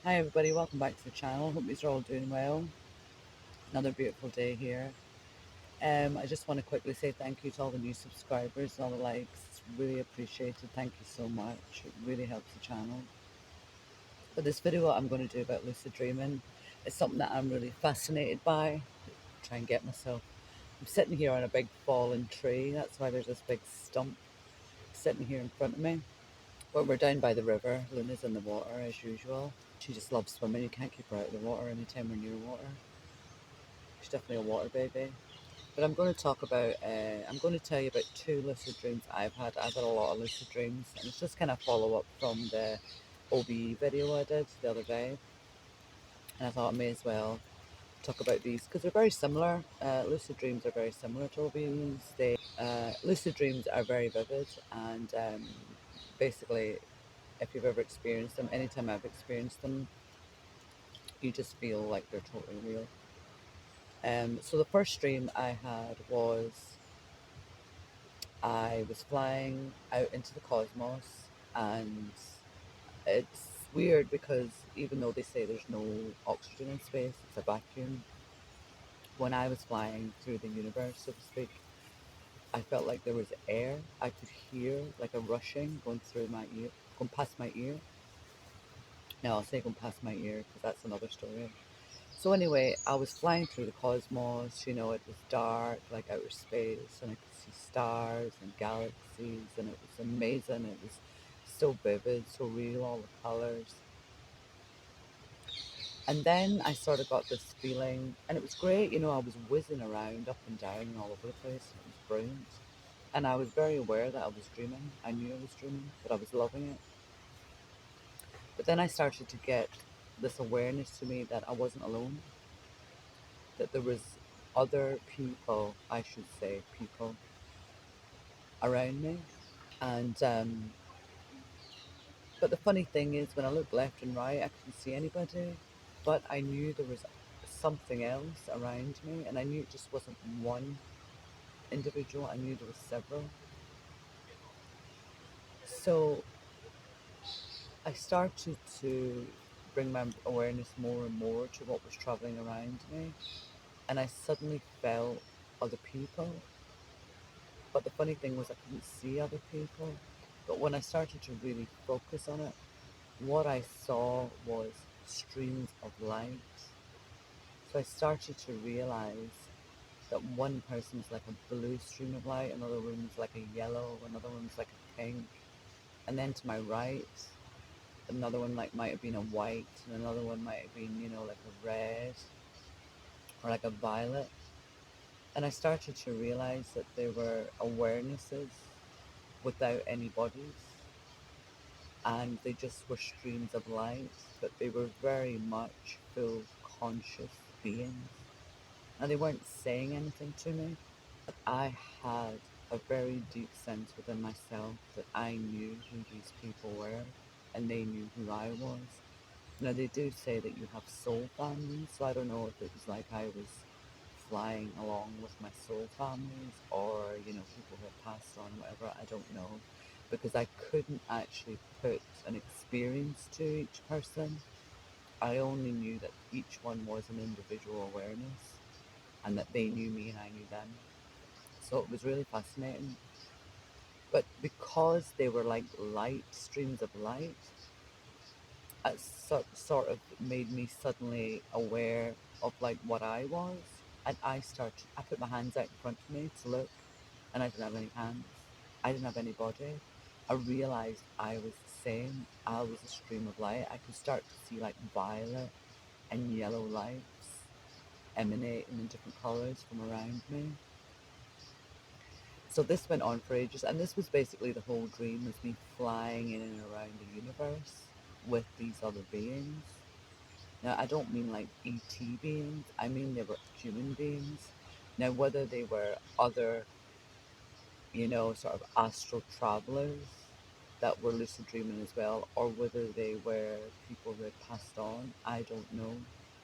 Hi everybody, welcome back to the channel. Hope you're all doing well. Another beautiful day here. I just want to quickly say thank you to all the new subscribers and all the likes. It's really appreciated. Thank you so much. It really helps the channel. But this video, what I'm going to do about lucid dreaming is something that I'm really fascinated by. Try and get myself. I'm sitting here on a big fallen tree. That's why there's this big stump sitting here in front of me. But we're down by the river. Luna's in the water as usual. She just loves swimming. You can't keep her out of the water anytime we're near water. She's definitely a water baby. But I'm going to talk about, I'm going to tell you about two lucid dreams I've had. I've had a lot of lucid dreams, and it's just kind of follow up from the OBE video I did the other day. And I thought I may as well talk about these because they're very similar. Lucid dreams are very similar to OBEs. Lucid dreams are very vivid, and basically, if you've ever experienced them, anytime I've experienced them, you just feel like they're totally real. So the first dream I had was I was flying out into the cosmos, and it's weird because even though they say there's no oxygen in space, it's a vacuum. When I was flying through the universe, so to speak, I felt like there was air. I could hear like a rushing going through my ear, going past my ear. Now I'll say going past my ear because that's another story. So anyway, I was flying through the cosmos, it was dark, like outer space, and I could see stars and galaxies, and it was amazing. It was so vivid, so real, all the colors. And then I sort of got this feeling, and it was great, I was whizzing around up and down and all over the place, and it was brilliant. And I was very aware that I was dreaming. I knew I was dreaming, but I was loving it. But then I started to get this awareness to me that I wasn't alone, that there was other people, I should say, people around me. And but the funny thing is, when I looked left and right, I couldn't see anybody. But I knew there was something else around me, and I knew it just wasn't one individual. I knew there was several. So I started to bring my awareness more and more to what was traveling around me, and I suddenly felt other people. But the funny thing was, I couldn't see other people. But when I started to really focus on it, what I saw was streams of light. So I started to realize that one person's like a blue stream of light, another one's like a yellow, another one's like a pink, and then to my right, another one like might have been a white, and another one might have been, like a red or like a violet. And I started to realize that there were awarenesses without any bodies, and they just were streams of light, but they were very much full conscious beings. And they weren't saying anything to me. I had a very deep sense within myself that I knew who these people were, and they knew who I was. Now, they do say that you have soul families, so I don't know if it was like I was flying along with my soul families, or, people who had passed on, whatever, I don't know. Because I couldn't actually put an experience to each person. I only knew that each one was an individual awareness, and that they knew me and I knew them. So it was really fascinating. But because they were like light, streams of light, it sort of made me suddenly aware of like what I was. And I put my hands out in front of me to look, and I didn't have any hands. I didn't have any body. I realized I was the same. I was a stream of light. I could start to see like violet and yellow lights emanating in different colors from around me. So this went on for ages, and this was basically the whole dream, was me flying in and around the universe with these other beings. Now, I don't mean like ET beings, I mean they were human beings. Now, whether they were other, sort of astral travelers that were lucid dreaming as well, or whether they were people who had passed on, I don't know.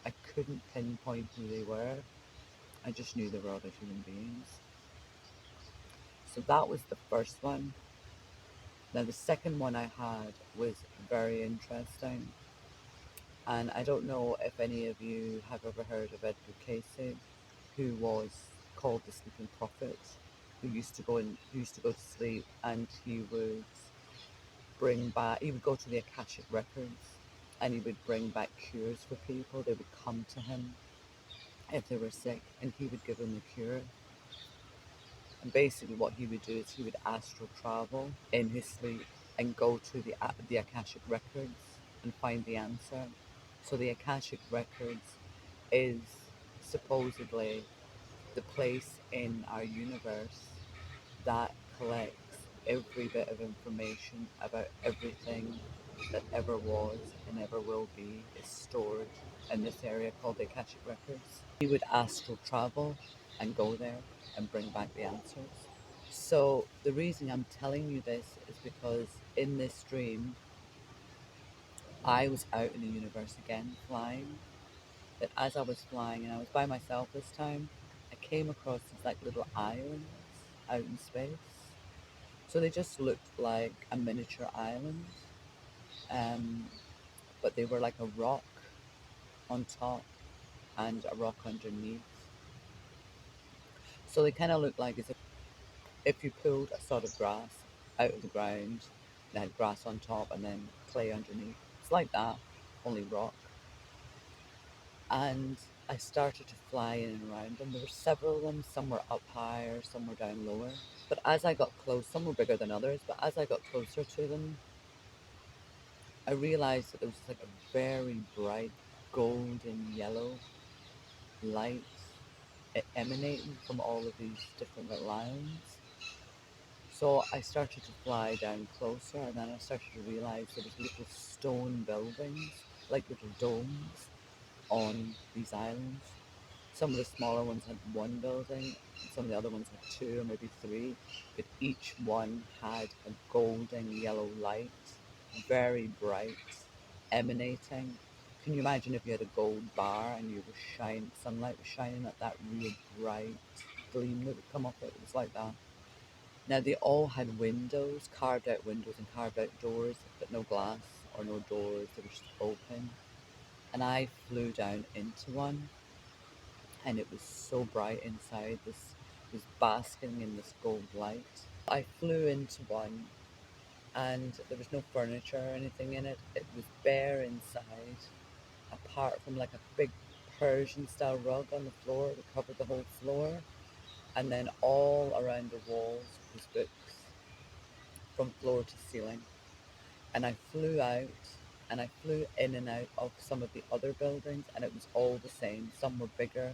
I couldn't pinpoint who they were. I just knew they were other human beings. So that was the first one. Now, the second one I had was very interesting. And I don't know if any of you have ever heard of Edgar Casey, who was called the Sleeping Prophet, who used to go to sleep, and he would go to the Akashic records, and he would bring back cures for people. They would come to him if they were sick, and he would give them the cure. And basically, what he would do is he would astral travel in his sleep and go to the Akashic records and find the answer. So the Akashic records is supposedly the place in our universe that collects every bit of information about everything that ever was and ever will be is stored in this area called the Akashic Records. He would astral travel and go there and bring back the answers. So the reason I'm telling you this is because in this dream, I was out in the universe again flying. That as I was flying and I was by myself this time, I came across these like little islands out in space. So they just looked like a miniature island, um, but they were like a rock on top and a rock underneath. So they kind of looked like as if you pulled a sod of grass out of the ground, and had grass on top and then clay underneath. It's like that, only rock. And I started to fly in and around them. There were several of them. Some were up higher, some were down lower. But as I got close, some were bigger than others, but as I got closer to them, I realized that there was like a very bright golden yellow light emanating from all of these different little islands. So I started to fly down closer, and then I started to realize there was little stone buildings, like little domes, on these islands. Some of the smaller ones had one building, and some of the other ones had two or maybe three, but each one had a golden yellow light, very bright, emanating. Can you imagine if you had a gold bar and sunlight was shining at that real bright gleam that would come off it? It was like that. Now they all had windows, carved out windows and carved out doors, but no glass or no doors, they were just open. And I flew down into one, and it was so bright inside. This was basking in this gold light. I flew into one, and there was no furniture or anything in it. It was bare inside, apart from like a big Persian style rug on the floor that covered the whole floor. And then all around the walls was books from floor to ceiling. And I flew out, and I flew in and out of some of the other buildings, and it was all the same. Some were bigger,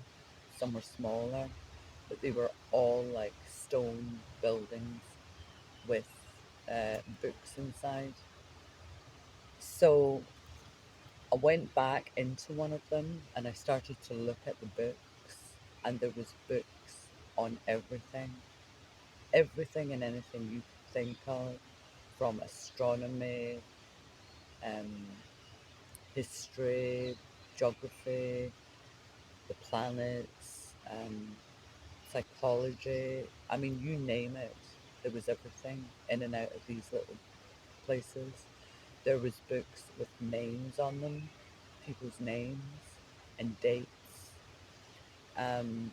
some were smaller, but they were all like stone buildings with books inside. So I went back into one of them and I started to look at the books, and there was books on everything and anything you could think of, from astronomy, um, history, geography, the planets, psychology. I mean, you name it. There was everything in and out of these little places. There was books with names on them, people's names and dates. Um,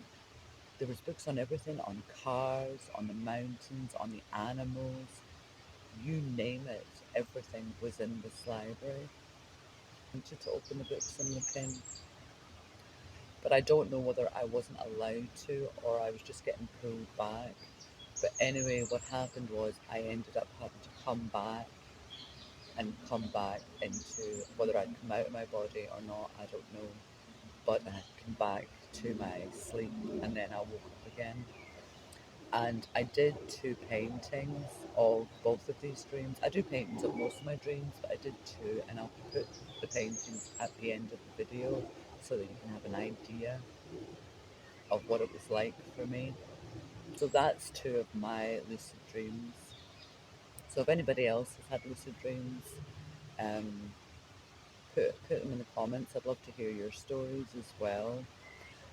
there was books on everything, on cars, on the mountains, on the animals. You name it, everything was in this library. I wanted to open the books and look in, but I don't know whether I wasn't allowed to or I was just getting pulled back. But anyway, what happened was I ended up having to come back into, whether I'd come out of my body or not, I don't know. But I had come back to my sleep, and then I woke up again. And I did two paintings of both of these dreams. I do paintings of most of my dreams, but I did two, and I'll put the paintings at the end of the video so that you can have an idea of what it was like for me. So that's two of my lucid dreams. So if anybody else has had lucid dreams, um, put them in the comments. I'd love to hear your stories as well.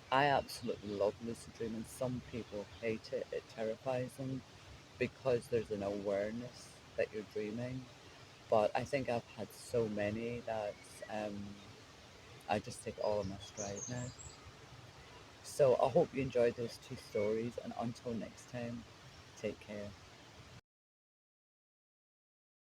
I absolutely love lucid dreaming. Some people hate it, it terrifies them because there's an awareness that you're dreaming. But I think I've had so many that I just take all of my stride now. So I hope you enjoyed those two stories, and until next time, take care.